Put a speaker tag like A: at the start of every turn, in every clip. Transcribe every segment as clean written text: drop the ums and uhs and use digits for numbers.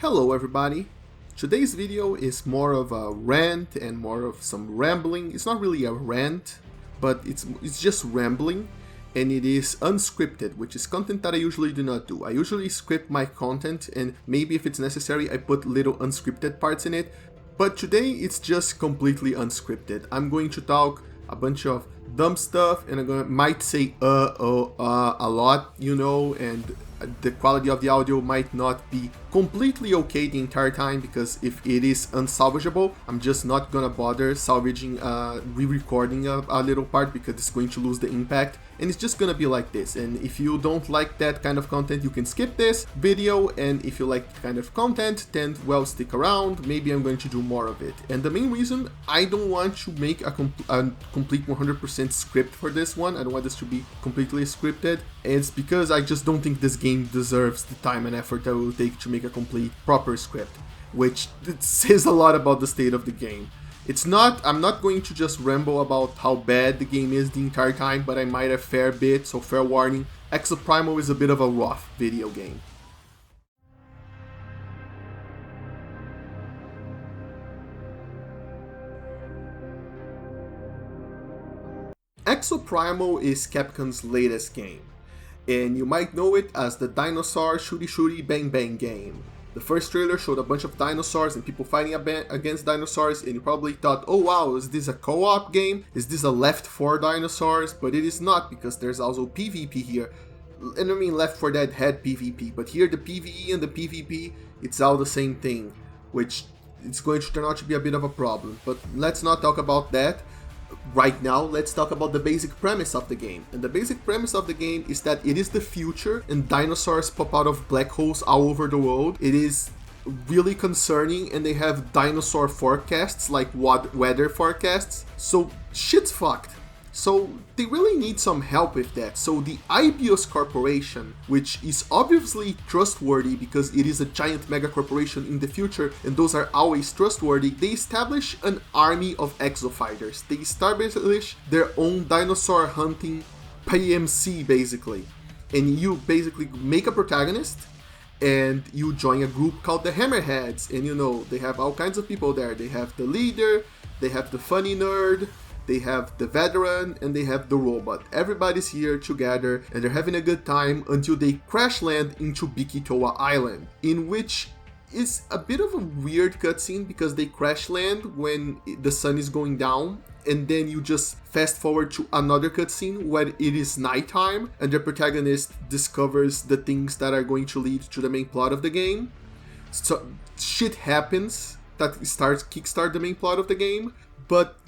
A: Hello everybody! Today's video is more of a rant and more of some rambling. It's not really a rant, but it's just rambling, and it is unscripted, which is content that I usually do not do. I usually script my content, and maybe if it's necessary I put little unscripted parts in it, but today it's just completely unscripted. I'm going to talk a bunch of dumb stuff, and might say a lot, you know, and the quality of the audio might not be completely okay the entire time, because if it is unsalvageable, I'm just not gonna bother salvaging, re-recording a little part, because it's going to lose the impact, and it's just gonna be like this. And if you don't like that kind of content, you can skip this video, and if you like the kind of content, then well, stick around. Maybe I'm going to do more of it. And the main reason I don't want to make a complete 100% script for this one, I don't want this to be completely scripted, it's because I just don't think this game deserves the time and effort that it will take to make a complete proper script, which it says a lot about the state of the game. I'm not going to just ramble about how bad the game is the entire time, but I might a fair bit, so fair warning, Exoprimal is a bit of a rough video game. Exoprimal is Capcom's latest game, and you might know it as the Dinosaur shooty shooty bang bang game. The first trailer showed a bunch of dinosaurs and people fighting against dinosaurs, and you probably thought, oh wow, is this a co-op game? Is this a Left 4 Dinosaurs? But it is not, because there's also PvP here. And I mean, Left 4 Dead had PvP, but here the PvE and the PvP, it's all the same thing, which it's going to turn out to be a bit of a problem. But let's not talk about that. Right now, let's talk about the basic premise of the game. And the basic premise of the game is that it is the future and dinosaurs pop out of black holes all over the world. It is really concerning, and they have dinosaur forecasts, like weather forecasts. So shit's fucked. So they really need some help with that. So the Ibios Corporation, which is obviously trustworthy because it is a giant mega corporation in the future, and those are always trustworthy, they establish an army of exofighters. They establish their own dinosaur hunting PMC, basically. And you basically make a protagonist, and you join a group called the Hammerheads, and you know, they have all kinds of people there. They have the leader, they have the funny nerd, they have the veteran, and they have the robot. Everybody's here together, and they're having a good time until they crash land into Bikitoa Island, in which is a bit of a weird cutscene, because they crash land when the sun is going down, and then you just fast forward to another cutscene where it is nighttime, and the protagonist discovers the things that are going to lead to the main plot of the game. So shit happens that kickstart the main plot of the game, but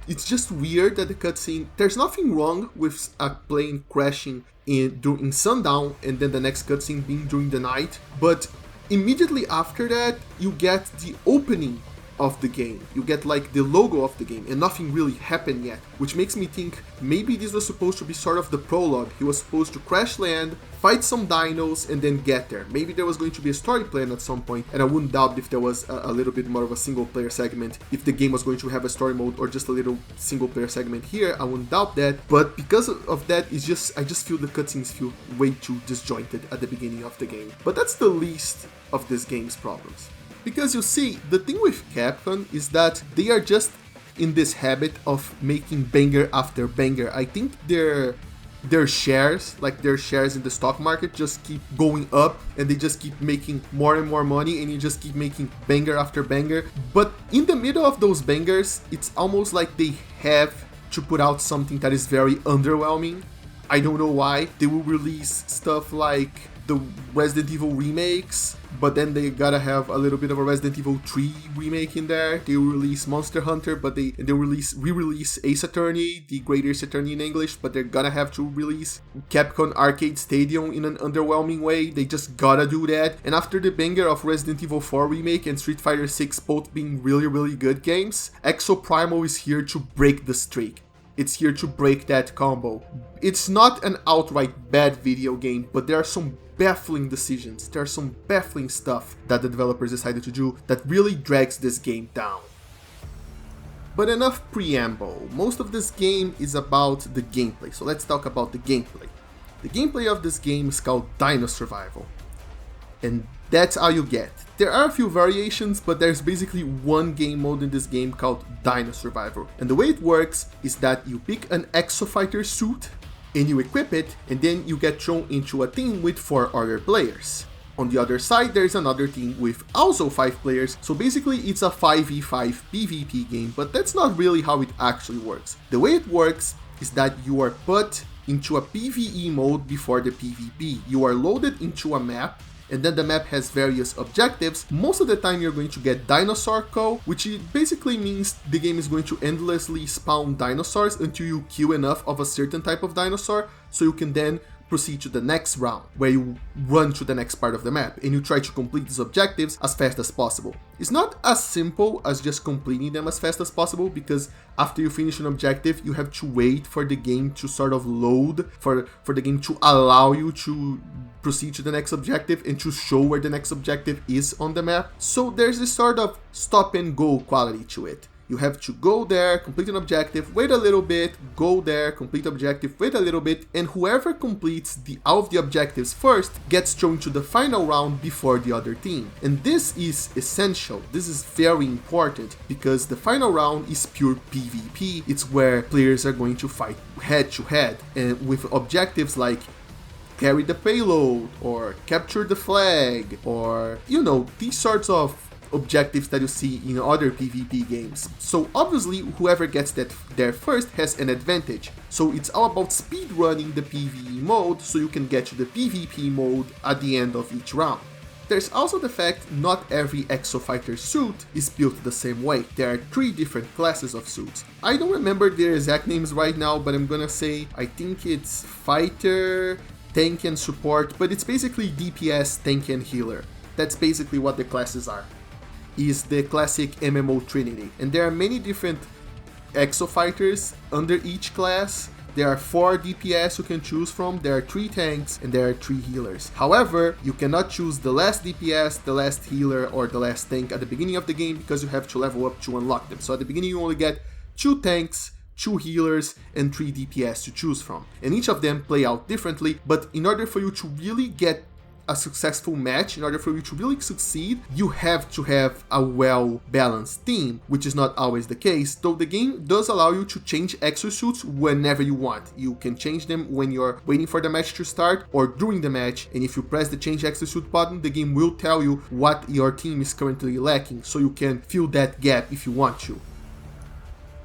A: it's just weird that the cutscene, there's nothing wrong with a plane crashing during sundown and then the next cutscene being during the night, but immediately after that you get the opening of the game. You get like the logo of the game, and nothing really happened yet, which makes me think maybe this was supposed to be sort of the prologue. He was supposed to crash land, fight some dinos, and then get there. Maybe there was going to be a story plan at some point, and I wouldn't doubt if there was a little bit more of a single player segment, if the game was going to have a story mode or just a little single player segment here. I wouldn't doubt that, but because of that, I just feel the cutscenes feel way too disjointed at the beginning of the game. But that's the least of this game's problems. Because you see, the thing with Capcom is that they are just in this habit of making banger after banger. I think their shares, like their shares in the stock market, just keep going up, and they just keep making more and more money, and you just keep making banger after banger. But in the middle of those bangers, it's almost like they have to put out something that is very underwhelming. I don't know why. They will release stuff like the Resident Evil remakes, but then they gotta have a little bit of a Resident Evil 3 remake in there. They release Monster Hunter, but they re-release Ace Attorney, the Great Ace Attorney in English, but they're gonna have to release Capcom Arcade Stadium in an underwhelming way. They just gotta do that. And after the banger of Resident Evil 4 remake and Street Fighter 6 both being really, really good games, Exoprimal is here to break the streak. It's here to break that combo. It's not an outright bad video game, but there are some baffling decisions, there's some baffling stuff that the developers decided to do that really drags this game down. But enough preamble, most of this game is about the gameplay, so let's talk about the gameplay. The gameplay of this game is called Dino Survival. And That's all you get. There are a few variations, but there's basically one game mode in this game called Dino Survivor. And the way it works is that you pick an Exofighter suit and you equip it, and then you get thrown into a team with 4 other players. On the other side, there's another team with also 5 players, so basically it's a 5v5 PvP game, but that's not really how it actually works. The way it works is that you are put into a PvE mode before the PvP. You are loaded into a map, and then the map has various objectives. Most of the time you're going to get Dinosaur Co, which basically means the game is going to endlessly spawn dinosaurs until you kill enough of a certain type of dinosaur, so you can then proceed to the next round, where you run to the next part of the map, and you try to complete these objectives as fast as possible. It's not as simple as just completing them as fast as possible, because after you finish an objective, you have to wait for the game to sort of load, for the game to allow you to proceed to the next objective and to show where the next objective is on the map. So there's this sort of stop and go quality to it. You have to go there, complete an objective, wait a little bit, go there, complete objective, wait a little bit, and whoever completes all of the objectives first gets thrown to the final round before the other team. And this is essential, this is very important, because the final round is pure PvP. It's where players are going to fight head to head, and with objectives like carry the payload, or capture the flag, or, you know, these sorts of objectives that you see in other PvP games. So obviously whoever gets that there first has an advantage. So it's all about speed running the PvE mode so you can get to the PvP mode at the end of each round. There's also the fact not every Exofighter suit is built the same way. There are 3 different classes of suits. I don't remember their exact names right now, but I'm gonna say I think it's Fighter, Tank and Support, but it's basically DPS, Tank and Healer. That's basically what the classes are. Is the classic MMO Trinity. And there are many different Exofighters under each class. There are 4 DPS you can choose from, there are 3 tanks, and there are 3 healers. However, you cannot choose the last DPS, the last healer, or the last tank at the beginning of the game because you have to level up to unlock them. So at the beginning you only get 2 tanks, 2 healers, and 3 DPS to choose from. And each of them play out differently, but in order for you to really get a successful match, in order for you to really succeed, you have to have a well-balanced team, which is not always the case, though the game does allow you to change exosuits whenever you want. You can change them when you're waiting for the match to start or during the match, and if you press the change exosuit button, the game will tell you what your team is currently lacking, so you can fill that gap if you want to.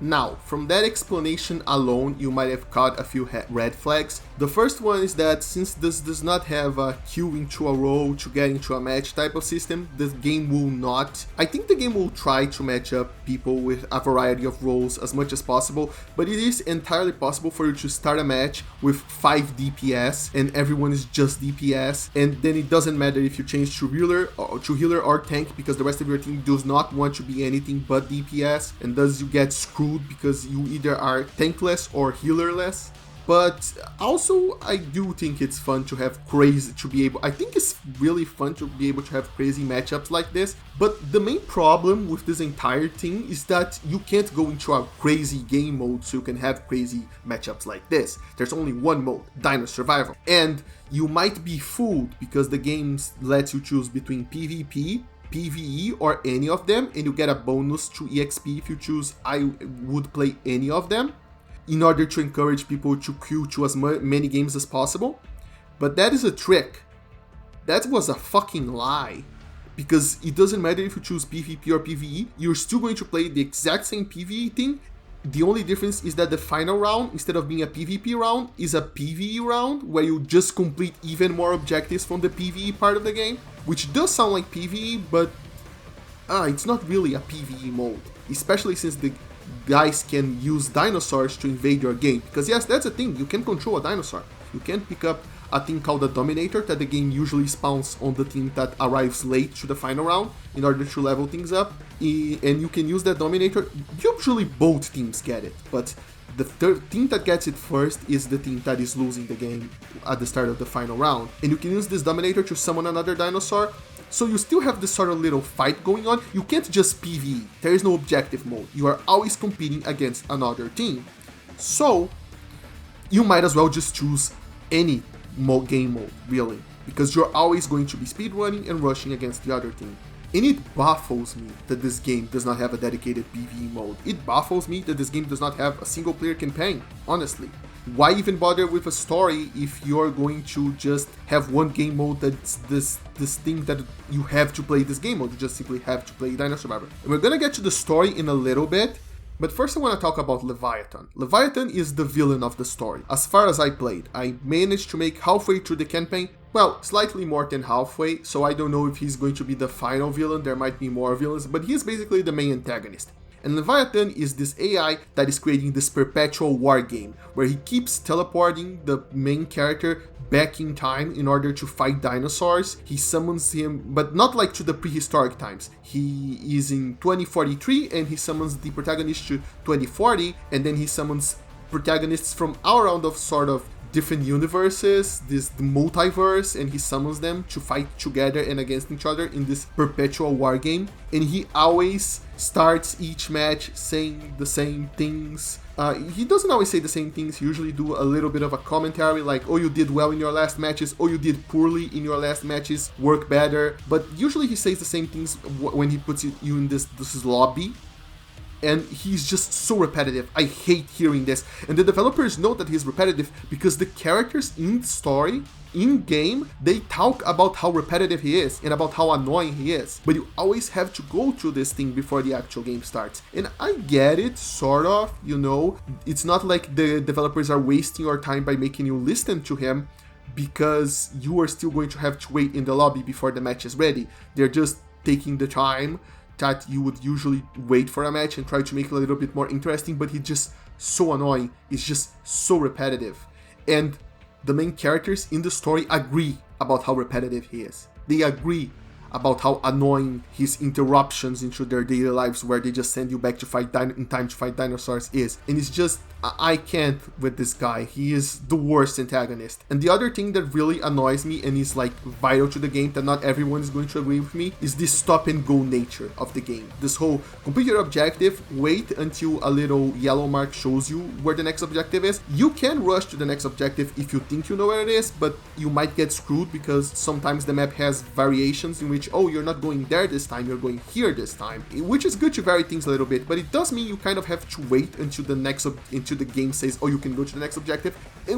A: Now, from that explanation alone, you might have caught a few red flags. The first one is that since this does not have a queue into a row to get into a match type of system, the game will not. I think the game will try to match up people with a variety of roles as much as possible, but it is entirely possible for you to start a match with 5 DPS and everyone is just DPS, and then it doesn't matter if you change to healer or tank, because the rest of your team does not want to be anything but DPS, and thus you get screwed because you either are tankless or healerless. But also, I do think it's fun to have I think it's really fun to be able to have crazy matchups like this, but the main problem with this entire thing is that you can't go into a crazy game mode so you can have crazy matchups like this. There's only one mode, Dino Survival, and you might be fooled because the game lets you choose between PvP, PvE, or any of them, and you get a bonus to EXP if you choose I would play any of them, in order to encourage people to queue to as many games as possible. But that is a trick. That was a fucking lie. Because it doesn't matter if you choose PvP or PvE, you're still going to play the exact same PvE thing. The only difference is that the final round, instead of being a PvP round, is a PvE round, where you just complete even more objectives from the PvE part of the game, which does sound like PvE, but it's not really a PvE mode, especially since the guys can use dinosaurs to invade your game. Because yes, that's a thing, you can control a dinosaur. You can pick up a thing called a Dominator that the game usually spawns on the team that arrives late to the final round in order to level things up, and you can use that Dominator. Usually both teams get it, but the team that gets it first is the team that is losing the game at the start of the final round. And you can use this Dominator to summon another dinosaur, so you still have this sort of little fight going on. You can't just PvE, there is no objective mode, you are always competing against another team. So you might as well just choose any game mode, really. because you're always going to be speedrunning and rushing against the other team. And it baffles me that this game does not have a dedicated PvE mode. It baffles me that this game does not have a single player campaign, honestly. Why even bother with a story if you're going to just have one game mode that's this thing that you have to play this game mode? You just simply have to play Dino Survivor. And we're gonna get to the story in a little bit, but first I want to talk about Leviathan. Leviathan is the villain of the story. As far as I played, I managed to make halfway through the campaign. Well, slightly more than halfway, so I don't know if he's going to be the final villain. There might be more villains, but he's basically the main antagonist. And Leviathan is this AI that is creating this perpetual war game, where he keeps teleporting the main character back in time in order to fight dinosaurs. He summons him, but not like to the prehistoric times. He is in 2043 and he summons the protagonist to 2040, and then he summons protagonists from all around of sort of different universes, the multiverse, and he summons them to fight together and against each other in this perpetual war game. And he always starts each match saying the same things. He doesn't always say the same things. He usually do a little bit of a commentary like, oh, you did well in your last matches, oh, you did poorly in your last matches, work better. But usually he says the same things when he puts you in this lobby. And he's just so repetitive. I hate hearing this. And the developers know that he's repetitive because the characters in the story, in game, they talk about how repetitive he is and about how annoying he is. But you always have to go through this thing before the actual game starts. And I get it, sort of, you know. It's not like the developers are wasting your time by making you listen to him, because you are still going to have to wait in the lobby before the match is ready. They're just taking the time that you would usually wait for a match and try to make it a little bit more interesting, but he's just so annoying. It's just so repetitive. And the main characters in the story agree about how repetitive he is. They agree about how annoying his interruptions into their daily lives, where they just send you back to fight in time to fight dinosaurs, is. And it's just, I can't with this guy. He is the worst antagonist. And the other thing that really annoys me and is like vital to the game, that not everyone is going to agree with me, is this stop and go nature of the game. This whole complete your objective, wait until a little yellow mark shows you where the next objective is. You can rush to the next objective if you think you know where it is, but you might get screwed because sometimes the map has variations in which, oh, you're not going there this time, you're going here this time, which is good to vary things a little bit, but it does mean you kind of have to wait until the game says, oh, you can go to the next objective,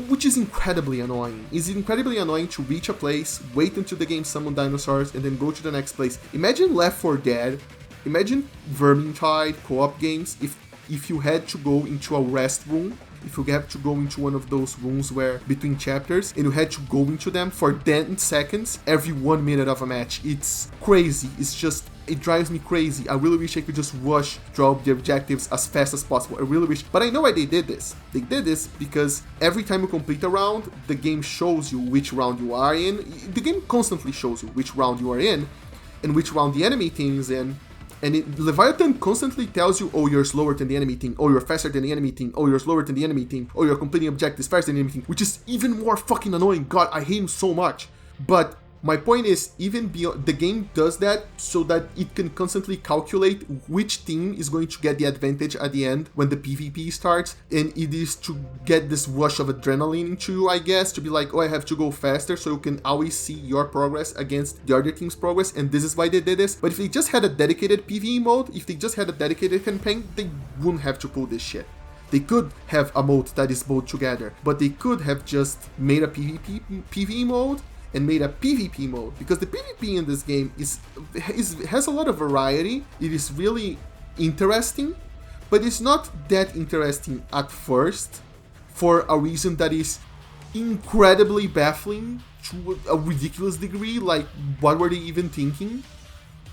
A: which is incredibly annoying. It's incredibly annoying to reach a place, wait until the game summon dinosaurs, and then go to the next place. Imagine Left 4 Dead, imagine Vermintide co-op games if you had to go into a rest room, if you have to go into one of those rooms where between chapters and you had to go into them for 10 seconds every 1 minute of a match. It's crazy. It drives me crazy. I really wish I could just rush through the objectives as fast as possible. I really wish. But I know why they did this. They did this because every time you complete a round, the game shows you which round you are in. The game constantly shows you which round you are in and which round the enemy team is in. And Leviathan constantly tells you, oh, you're slower than the enemy team, oh, you're faster than the enemy team, oh, you're slower than the enemy team, oh, you're completing objectives faster than the enemy team, which is even more fucking annoying. God, I hate him so much. But my point is, even beyond, the game does that so that it can constantly calculate which team is going to get the advantage at the end when the PvP starts, and it is to get this rush of adrenaline into you, I guess, to be like, oh, I have to go faster so you can always see your progress against the other team's progress, and this is why they did this. But if they just had a dedicated PvE mode, if they just had a dedicated campaign, they wouldn't have to pull this shit. They could have a mode that is both together, but they could have just made a PvE mode and made a PvP mode, because the PvP in this game has a lot of variety. It is really interesting, but it's not that interesting at first for a reason that is incredibly baffling to a ridiculous degree. Like, what were they even thinking?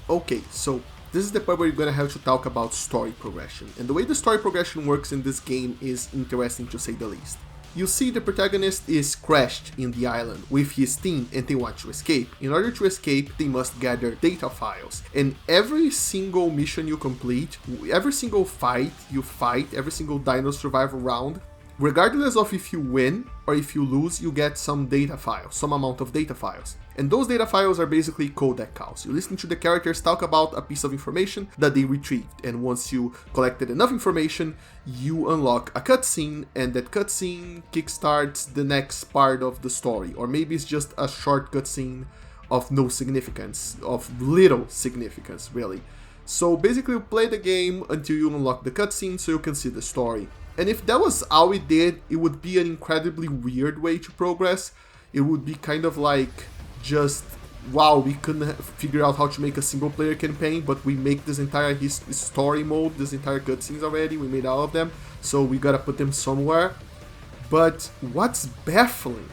A: Okay, so this is the part where you're gonna have to talk about story progression, and the way the story progression works in this game is interesting to say the least. You see, the protagonist is crashed in the island with his team and they want to escape. In order to escape, they must gather data files. And every single mission you complete, every single fight you fight, every single dino survival round Regardless of if you win or if you lose, you get some data files, some amount of data files. And those data files are basically codec counts. You listen to the characters talk about a piece of information that they retrieved, and once you collected enough information, you unlock a cutscene, and that cutscene kickstarts the next part of the story. Or maybe it's just a short cutscene of no significance, of little significance, really. So basically you play the game until you unlock the cutscene so you can see the story. And if that was all it did, it would be an incredibly weird way to progress. It would be kind of like just, wow, we couldn't figure out how to make a single player campaign, but we make this entire story mode, this entire cutscenes already, we made all of them, so we gotta put them somewhere. But what's baffling,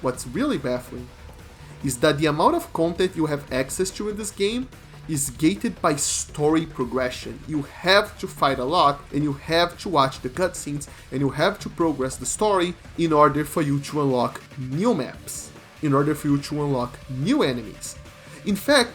A: what's really baffling, is that the amount of content you have access to in this game is gated by story progression. You have to fight a lot, and you have to watch the cutscenes, and you have to progress the story in order for you to unlock new maps, in order for you to unlock new enemies. In fact,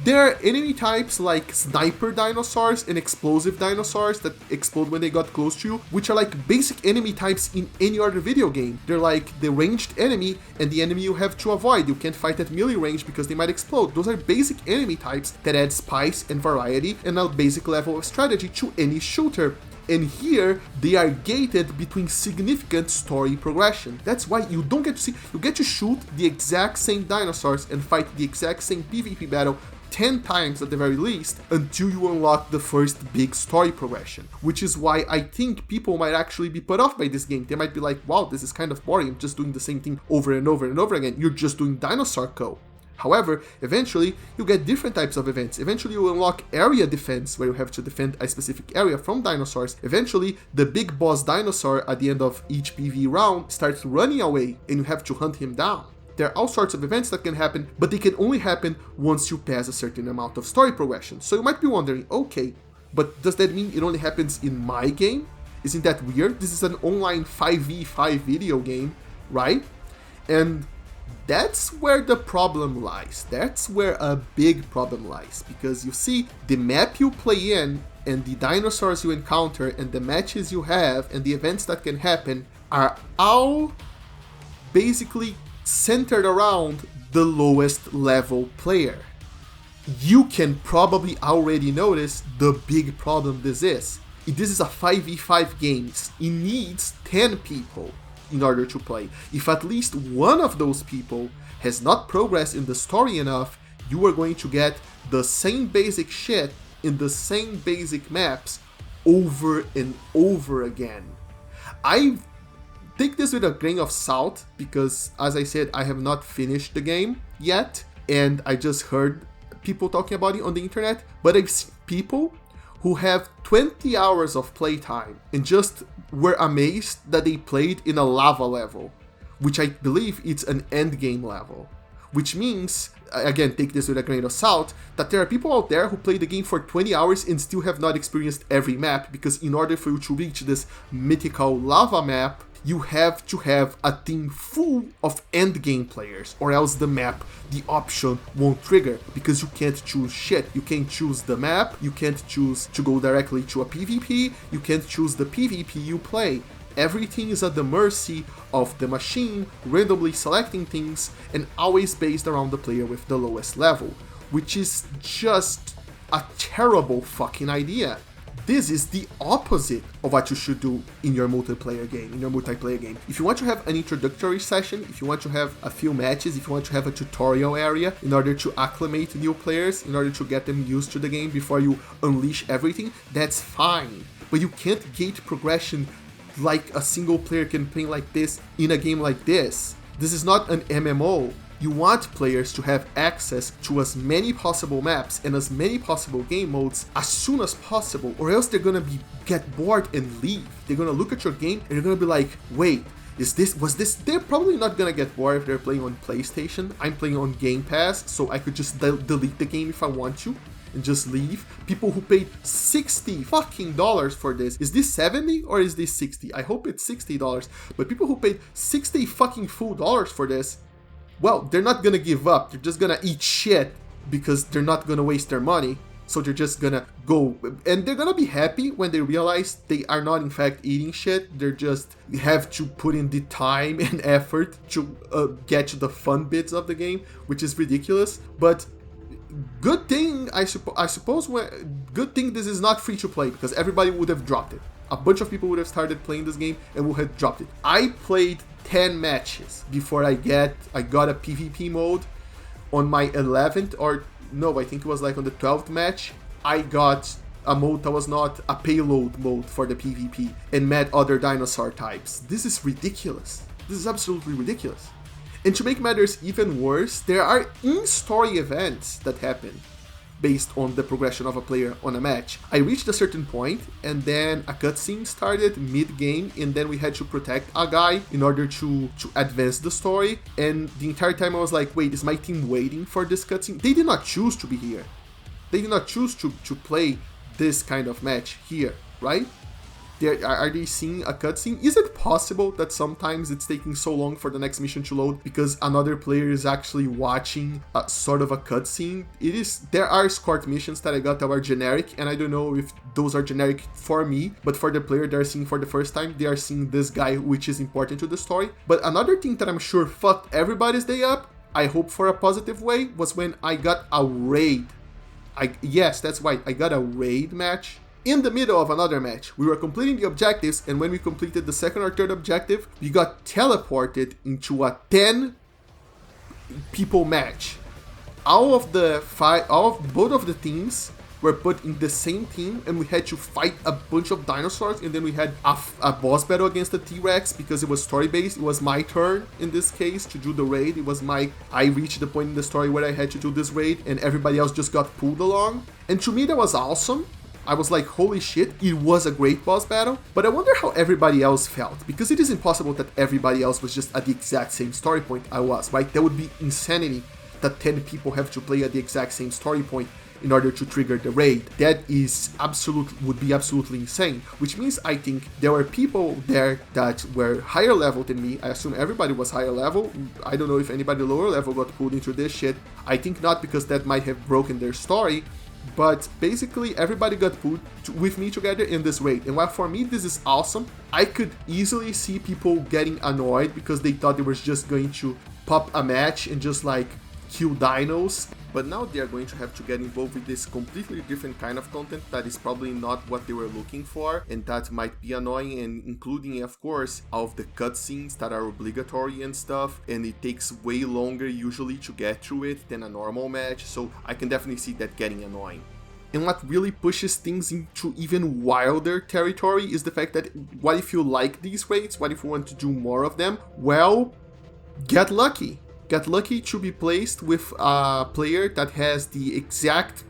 A: there are enemy types like sniper dinosaurs and explosive dinosaurs that explode when they got close to you, which are like basic enemy types in any other video game. They're like the ranged enemy and the enemy you have to avoid. You can't fight at melee range because they might explode. Those are basic enemy types that add spice and variety and a basic level of strategy to any shooter. And here, they are gated between significant story progression. That's why you don't get to see, you get to shoot the exact same dinosaurs and fight the exact same PvP battle 10 times at the very least until you unlock the first big story progression. Which is why I think people might actually be put off by this game. They might be like, wow, this is kind of boring, I'm just doing the same thing over and over and over again. You're just doing Dinosaur Co. However, eventually, you get different types of events. Eventually, you unlock area defense, where you have to defend a specific area from dinosaurs. Eventually, the big boss dinosaur at the end of each PvE round starts running away, and you have to hunt him down. There are all sorts of events that can happen, but they can only happen once you pass a certain amount of story progression. So you might be wondering, okay, but does that mean it only happens in my game? Isn't that weird? This is an online 5v5 video game, right? And that's where the problem lies. That's where a big problem lies. Because you see, the map you play in, and the dinosaurs you encounter, and the matches you have, and the events that can happen are all basically centered around the lowest level player. You can probably already notice the big problem this is. This is a 5v5 game. It needs 10 people in order to play. If at least one of those people has not progressed in the story enough, you are going to get the same basic shit in the same basic maps over and over again. I take this with a grain of salt because, as I said, I have not finished the game yet, and I just heard people talking about it on the internet, but I've seen people who have 20 hours of playtime and just were amazed that they played in a lava level, which I believe it's an endgame level. Which means, again, take this with a grain of salt, that there are people out there who play the game for 20 hours and still have not experienced every map, because in order for you to reach this mythical lava map, you have to have a team full of endgame players, or else the map, the option won't trigger, because you can't choose shit. You can't choose the map, you can't choose to go directly to a PvP, you can't choose the PvP you play. Everything is at the mercy of the machine, randomly selecting things, and always based around the player with the lowest level, which is just a terrible fucking idea. This is the opposite of what you should do in your multiplayer game. If you want to have an introductory session, if you want to have a few matches, if you want to have a tutorial area in order to acclimate new players, in order to get them used to the game before you unleash everything, that's fine. But you can't gate progression like a single player campaign like this in a game like this. This is not an MMO. You want players to have access to as many possible maps and as many possible game modes as soon as possible, or else they're gonna get bored and leave. They're gonna look at your game and they're gonna be like, wait, was this? They're probably not gonna get bored if they're playing on PlayStation. I'm playing on Game Pass, so I could just delete the game if I want to and just leave. People who paid $60 fucking for this. Is this 70 or is this 60? I hope it's $60. But people who paid 60 fucking full dollars for this, well, they're not gonna give up. They're just gonna eat shit because they're not gonna waste their money. So they're just gonna go, and they're gonna be happy when they realize they are not in fact eating shit. They're just have to put in the time and effort to get to the fun bits of the game, which is ridiculous. But good thing, I suppose, good thing this is not free to play, because everybody would have dropped it. A bunch of people would have started playing this game and would have dropped it. I played 10 matches before I got a PvP mode. On my 11th, or no, I think it was like on the 12th match, I got a mode that was not a payload mode for the PvP and met other dinosaur types. This is ridiculous. This is absolutely ridiculous. And to make matters even worse, there are in-story events that happen based on the progression of a player on a match. I reached a certain point, and then a cutscene started mid-game, and then we had to protect a guy in order to advance the story. And the entire time I was like, wait, is my team waiting for this cutscene? They did not choose to be here. They did not choose to play this kind of match here, right? Are they seeing a cutscene? Is it possible that sometimes it's taking so long for the next mission to load because another player is actually watching a sort of a cutscene? There are escort missions that I got that are generic, and I don't know if those are generic for me, but for the player they're seeing for the first time, they are seeing this guy, which is important to the story. But another thing that I'm sure fucked everybody's day up, I hope for a positive way, was when I got a raid. Yes, that's right, I got a raid match in the middle of another match. We were completing the objectives, and when we completed the second or third objective, we got teleported into a 10 people match. All of both of the teams were put in the same team, and we had to fight a bunch of dinosaurs, and then we had a boss battle against the T-Rex because it was story based. It was my turn in this case to do the raid. I reached the point in the story where I had to do this raid, and everybody else just got pulled along. And to me that was awesome. I was like, holy shit, it was a great boss battle. But I wonder how everybody else felt, because it is impossible that everybody else was just at the exact same story point I was, right? That would be insanity that 10 people have to play at the exact same story point in order to trigger the raid. That would be absolutely insane, which means I think there were people there that were higher level than me. I assume everybody was higher level. I don't know if anybody lower level got pulled into this shit. I think not, because that might have broken their story. But basically everybody got pulled with me together in this raid. And while for me this is awesome, I could easily see people getting annoyed because they thought they were just going to pop a match and just like kill dinos. But now they are going to have to get involved with this completely different kind of content that is probably not what they were looking for, and that might be annoying, and including of course all of the cutscenes that are obligatory and stuff, and it takes way longer usually to get through it than a normal match, so I can definitely see that getting annoying. And what really pushes things into even wilder territory is the fact that what if you like these raids? What if you want to do more of them? Well, get lucky. Get lucky to be placed with a player that has the exact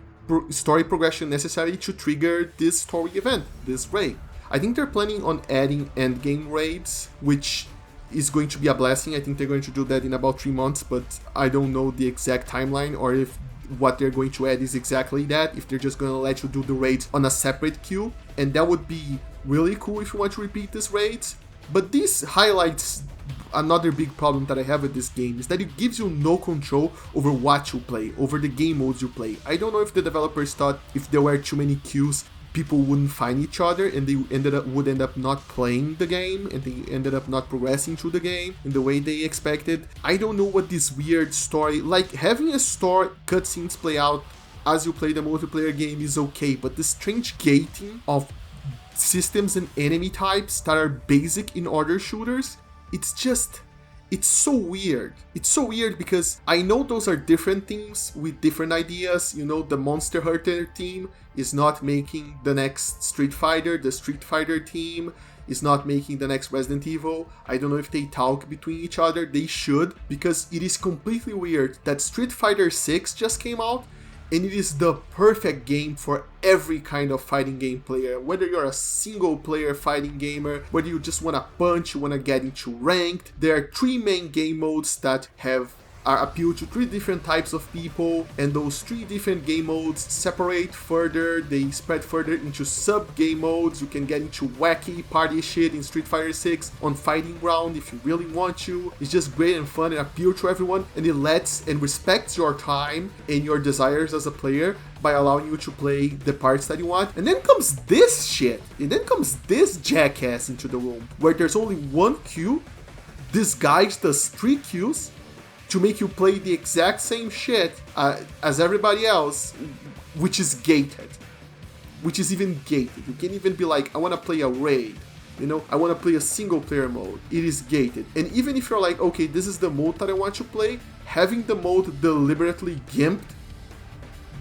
A: story progression necessary to trigger this story event, this raid. I think they're planning on adding endgame raids, which is going to be a blessing. I think they're going to do that in about 3 months, but I don't know the exact timeline, or if what they're going to add is exactly that, if they're just going to let you do the raids on a separate queue, and that would be really cool if you want to repeat these raids. But this highlights another big problem that I have with this game, is that it gives you no control over what you play, over the game modes you play. I don't know if the developers thought if there were too many queues, people wouldn't find each other, and they would end up not playing the game, and they ended up not progressing through the game in the way they expected. I don't know what this weird story, like having a story cutscenes play out as you play the multiplayer game is okay, but the strange gating of systems and enemy types that are basic in other shooters, it's so weird. It's so weird because I know those are different teams with different ideas. You know, the Monster Hunter team is not making the next Street Fighter. The Street Fighter team is not making the next Resident Evil. I don't know if they talk between each other. They should, because it is completely weird that Street Fighter 6 just came out, and it is the perfect game for every kind of fighting game player. Whether you're a single player fighting gamer, whether you just want to punch, you want to get into ranked. There are 3 main game modes that are appeal to 3 different types of people, and those 3 different game modes separate further. They spread further into sub game modes. You can get into wacky party shit in Street Fighter 6 on Fighting Ground if you really want to. It's just great and fun and appeal to everyone, and it lets and respects your time and your desires as a player, by allowing you to play the parts that you want. And then comes this shit. And then comes this jackass into the room where there's only one queue. This guy does 3 queues to make you play the exact same shit as everybody else, which is gated. Which is even gated. You can't even be like, I want to play a raid. You know, I want to play a single player mode. It is gated. And even if you're like, okay, this is the mode that I want to play, having the mode deliberately gimped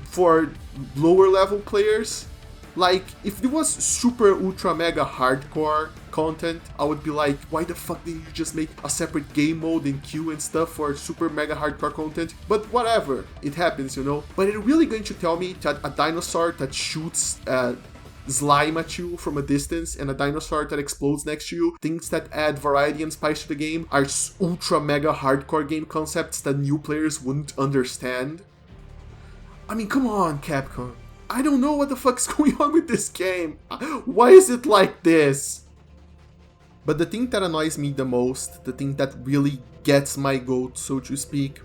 A: for lower level players, like, if it was super ultra mega hardcore content, I would be like, why the fuck did you just make a separate game mode and queue and stuff for super mega hardcore content? But whatever, it happens, you know. But are you really going to tell me that a dinosaur that shoots slime at you from a distance and a dinosaur that explodes next to you, things that add variety and spice to the game, are ultra mega hardcore game concepts that new players wouldn't understand? I mean, come on, Capcom. I don't know what the fuck's going on with this game. Why is it like this? But the thing that annoys me the most, the thing that really gets my goat, so to speak,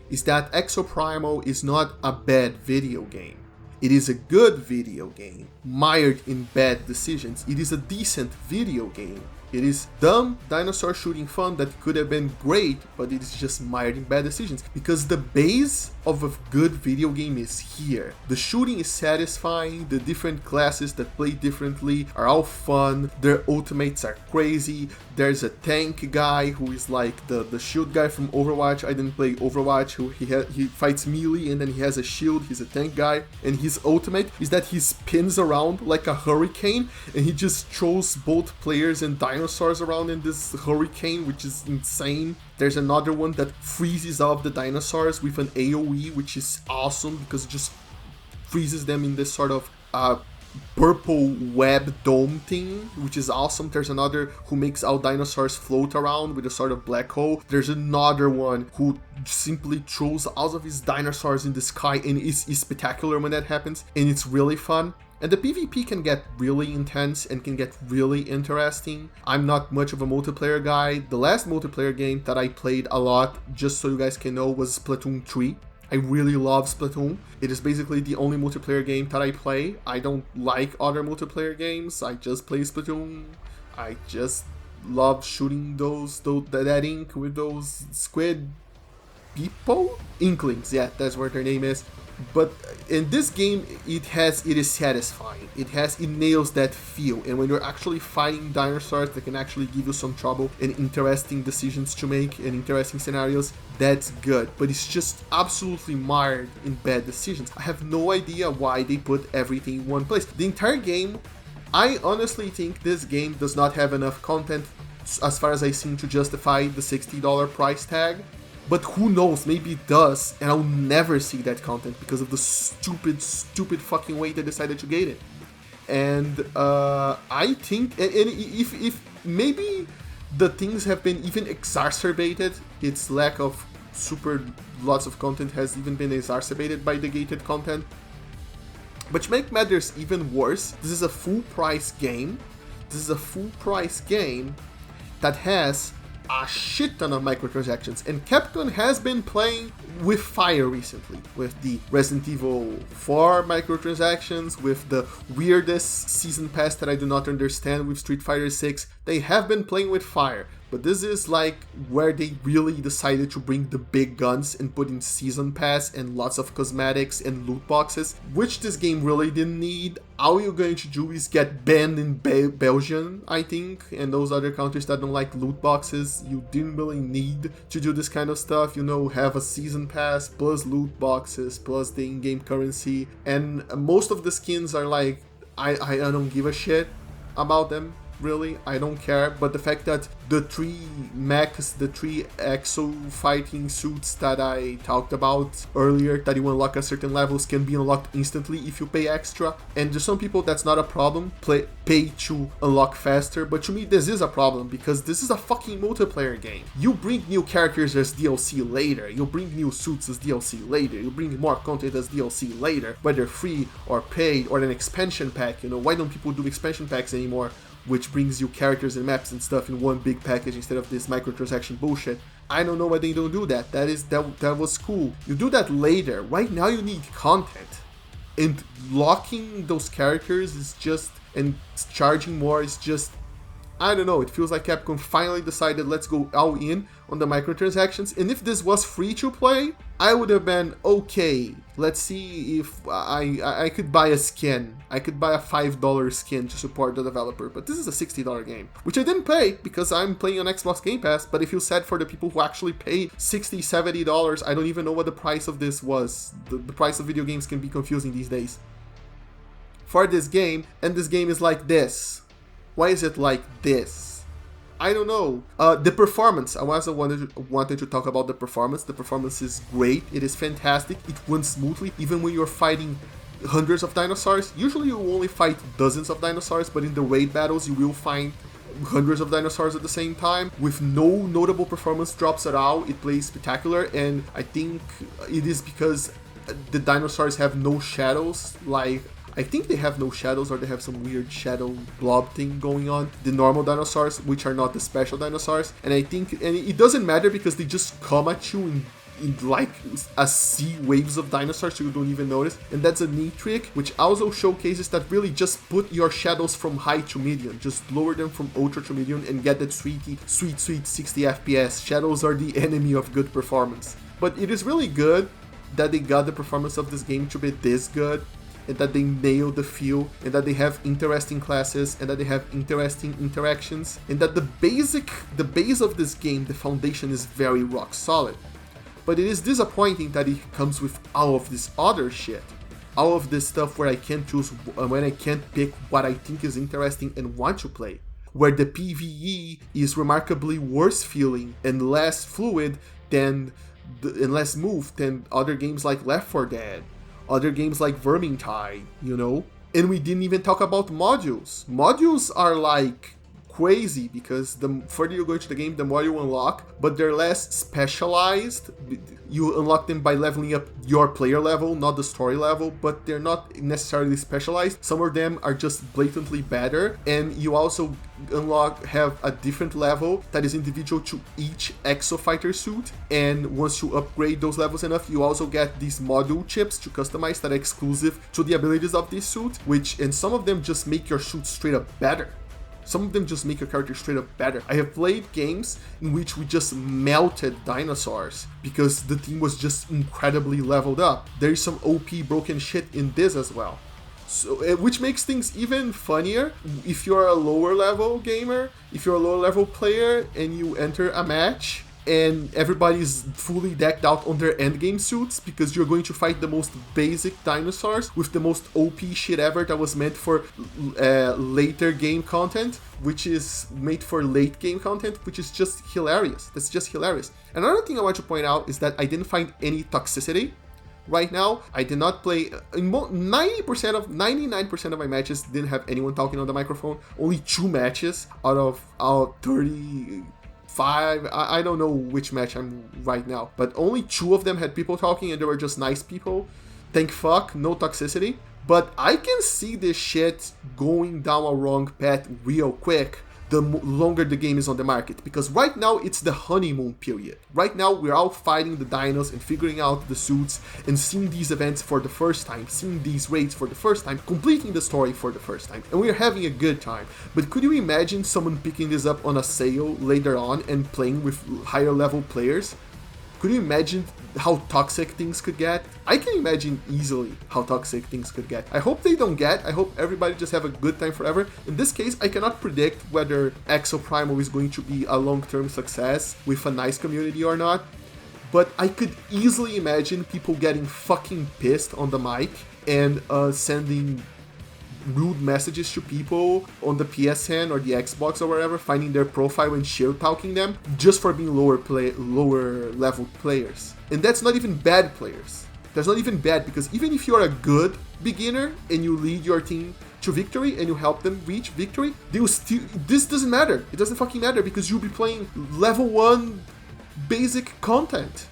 A: is that Exoprimal is not a bad video game. It is a good video game, mired in bad decisions. It is a decent video game. It is dumb dinosaur shooting fun that could have been great, but it is just mired in bad decisions. Because the base of a good video game is here. The shooting is satisfying, the different classes that play differently are all fun, their ultimates are crazy, there's a tank guy who is like the shield guy from Overwatch. I didn't play Overwatch, who he fights melee and then he has a shield, he's a tank guy, and his ultimate is that he spins around like a hurricane and he just throws both players and dinosaurs around in this hurricane, which is insane. There's another one that freezes off the dinosaurs with an AoE, which is awesome because it just freezes them in this sort of purple web dome thing, which is awesome. There's another who makes all dinosaurs float around with a sort of black hole. There's another one who simply throws all of his dinosaurs in the sky, and it's spectacular when that happens, and it's really fun. And the PvP can get really intense and can get really interesting. I'm not much of a multiplayer guy. The last multiplayer game that I played a lot, just so you guys can know, was Splatoon 3. I really love Splatoon. It is basically the only multiplayer game that I play. I don't like other multiplayer games. I just play Splatoon. I just love shooting that ink with those squid people? Inklings, yeah, that's what their name is. But in this game, it is satisfying. It nails that feel. And when you're actually fighting dinosaurs that can actually give you some trouble and interesting decisions to make and interesting scenarios, that's good. But it's just absolutely mired in bad decisions. I have no idea why they put everything in one place. The entire game, I honestly think this game does not have enough content as far as I seem to justify the $60 price tag. But who knows, maybe it does, and I'll never see that content because of the stupid fucking way they decided to gate it. And I think, and if maybe the things have been even exacerbated, its lack of lots of content has even been exacerbated by the gated content. But to make matters even worse, this is a full price game. This is a full price game that has a shit ton of microtransactions, and Capcom has been playing with fire recently, with the Resident Evil 4 microtransactions, with the weirdest season pass that I do not understand with Street Fighter 6. They have been playing with fire, but this is like where they really decided to bring the big guns and put in season pass and lots of cosmetics and loot boxes, which this game really didn't need. All you're going to do is get banned in Belgium, I think, and those other countries that don't like loot boxes. You didn't really need to do this kind of stuff, you know, have a season pass plus loot boxes plus the in-game currency, and most of the skins are like, I don't give a shit about them. Really, I don't care, but the fact that the 3 mechs, the 3 exo fighting suits that I talked about earlier, that you unlock at certain levels, can be unlocked instantly if you pay extra, and to some people that's not a problem, pay to unlock faster, but to me this is a problem, because this is a fucking multiplayer game. You bring new characters as DLC later, you bring new suits as DLC later, you bring more content as DLC later, whether free or paid or an expansion pack. You know, why don't people do expansion packs anymore, which brings you characters and maps and stuff in one big package instead of this microtransaction bullshit? I don't know why they don't do that. That was cool. You do that later. Right now you need content. And locking those characters is just, and charging more is just, I don't know, it feels like Capcom finally decided let's go all in on the microtransactions. And if this was free to play, I would have been okay. Let's see if I could buy a skin. I could buy a $5 skin to support the developer, but this is a $60 game, which I didn't pay because I'm playing on Xbox Game Pass, but I feel sad for the people who actually pay $60, $70. I don't even know what the price of this was. The price of video games can be confusing these days. For this game, and this game is like this. Why is it like this? I don't know. The performance. I also wanted to talk about the performance. The performance is great. It is fantastic. It runs smoothly, even when you're fighting hundreds of dinosaurs. Usually you only fight dozens of dinosaurs, but in the raid battles you will find hundreds of dinosaurs at the same time with no notable performance drops at all. It plays spectacular, and I think it is because the dinosaurs have no shadows. Like, I think they have no shadows, or they have some weird shadow blob thing going on. The normal dinosaurs, which are not the special dinosaurs. And I think, and it doesn't matter because they just come at you in like a sea waves of dinosaurs, so you don't even notice. And that's a neat trick, which also showcases that really just put your shadows from high to medium. Just lower them from ultra to medium and get that sweet 60 FPS. Shadows are the enemy of good performance. But it is really good that they got the performance of this game to be this good, and that they nailed the feel, and that they have interesting classes, and that they have interesting interactions, and that the base of this game, the foundation, is very rock solid. But it is disappointing that it comes with all of this other shit. All of this stuff where I can't choose, when I can't pick what I think is interesting and want to play. Where the PvE is remarkably worse feeling and less fluid and less smooth than other games like Left 4 Dead. Other games like Vermintide, you know? And we didn't even talk about modules. Modules are like crazy because the further you go into the game, the more you unlock, but they're less specialized. You unlock them by leveling up your player level, not the story level, but they're not necessarily specialized. Some of them are just blatantly better, and you also have a different level that is individual to each Exofighter suit, and once you upgrade those levels enough, you also get these module chips to customize that are exclusive to the abilities of this suit, and some of them just make your suit straight up better. Some of them just make your character straight up better. I have played games in which we just melted dinosaurs because the team was just incredibly leveled up. There is some OP broken shit in this as well. So, which makes things even funnier if you're a lower level gamer, if you're a lower level player and you enter a match and everybody's fully decked out on their endgame suits because you're going to fight the most basic dinosaurs with the most OP shit ever that was meant for later game content, which is made for late game content, which is just hilarious. That's just hilarious. Another thing I want to point out is that I didn't find any toxicity. Right now, I did not play, 99% of my matches didn't have anyone talking on the microphone. Only 2 matches out of 35, I don't know which match I'm right now, but only 2 of them had people talking and they were just nice people. Thank fuck, no toxicity. But I can see this shit going down a wrong path real quick the longer the game is on the market, because right now it's the honeymoon period. Right now we're out fighting the dinos and figuring out the suits and seeing these events for the first time, seeing these raids for the first time, completing the story for the first time, and we're having a good time. But could you imagine someone picking this up on a sale later on and playing with higher level players? Could you imagine how toxic things could get? I can imagine easily how toxic things could get. I hope they don't get. I hope everybody just have a good time forever. In this case, I cannot predict whether Exoprimal is going to be a long-term success with a nice community or not. But I could easily imagine people getting fucking pissed on the mic and sending rude messages to people on the PSN or the Xbox or wherever, finding their profile and shit-talking them just for being lower level players. And that's not even bad players. That's not even bad, because even if you're a good beginner and you lead your team to victory and you help them reach victory, they will still, this doesn't matter. It doesn't fucking matter, because you'll be playing level 1 basic content.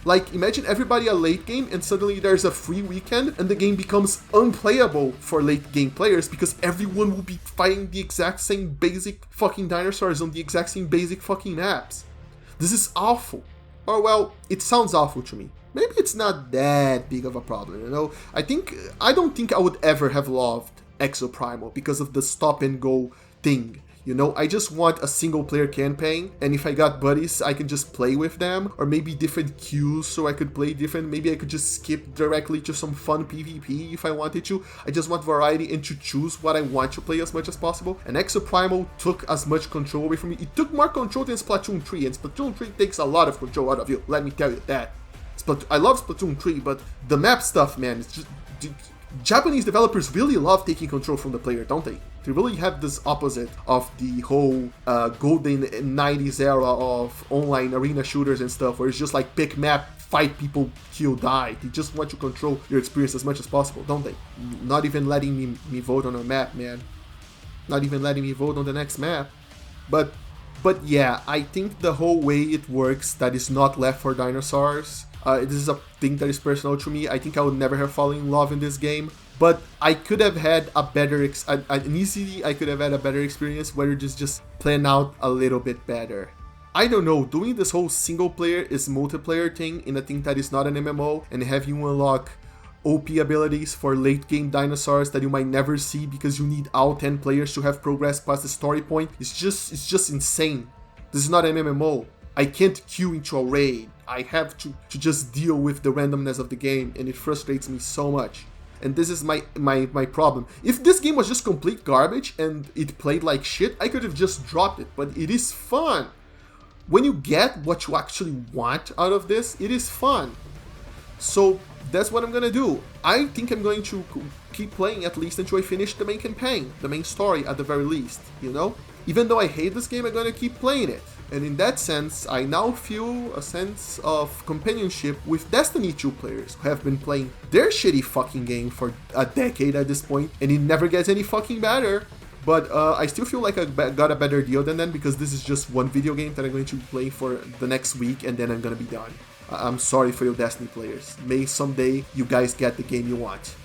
A: Like, imagine everybody a late game and suddenly there's a free weekend and the game becomes unplayable for late game players because everyone will be fighting the exact same basic fucking dinosaurs on the exact same basic fucking maps. This is awful. Or, well, it sounds awful to me. maybe it's not that big of a problem, you know? I don't think I would ever have loved Exoprimal because of the stop and go thing. You know, I just want a single player campaign, and if I got buddies, I can just play with them, or maybe different queues so I could play different. Maybe I could just skip directly to some fun PvP if I wanted to. I just want variety and to choose what I want to play as much as possible. And Exoprimal took as much control away from me. It took more control than Splatoon 3, and Splatoon 3 takes a lot of control out of you, let me tell you that. I love Splatoon 3, but the map stuff, man, it's just... Japanese developers really love taking control from the player, don't they? They really have this opposite of the whole golden 90s era of online arena shooters and stuff, where it's just like pick map, fight people, kill, die. They just want to control your experience as much as possible, don't they? Not even letting me vote on a map, man. Not even letting me vote on the next map. But yeah, I think the whole way it works, that is not Left 4 Dinosaurs. This is a thing that is personal to me. I think I would never have fallen in love in this game, but I could have had a better, I could have had a better experience where it's just plan out a little bit better. I don't know, doing this whole single player is multiplayer thing in a thing that is not an MMO and have you unlock OP abilities for late game dinosaurs that you might never see because you need all 10 players to have progressed past the story point. It's just insane. This is not an MMO. I can't queue into a raid. I have to just deal with the randomness of the game, and it frustrates me so much. And this is my problem. If this game was just complete garbage and it played like shit, I could have just dropped it, but it is fun. When you get what you actually want out of this, it is fun. So that's what I'm gonna do. I think I'm going to keep playing at least until I finish the main campaign, the main story at the very least, you know? Even though I hate this game, I'm gonna keep playing it. And in that sense, I now feel a sense of companionship with Destiny 2 players who have been playing their shitty fucking game for a decade at this point, and it never gets any fucking better. But I still feel like I got a better deal than them because this is just one video game that I'm going to play for the next week and then I'm gonna be done. I'm sorry for you Destiny players. May someday you guys get the game you want.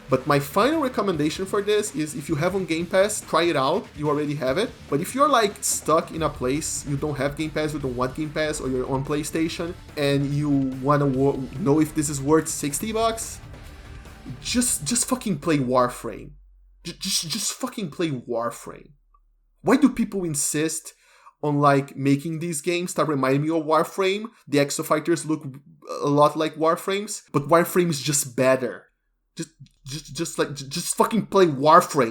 A: But my final recommendation for this is if you have on Game Pass, try it out, you already have it. But if you're like stuck in a place, you don't have Game Pass, you don't want Game Pass, or you're on PlayStation, and you wanna know if this is worth $60, just fucking play Warframe. Just fucking play Warframe. Why do people insist on like making these games that remind me of Warframe? The Exo Fighters look a lot like Warframes, but Warframe is just better. Just fucking play Warframe.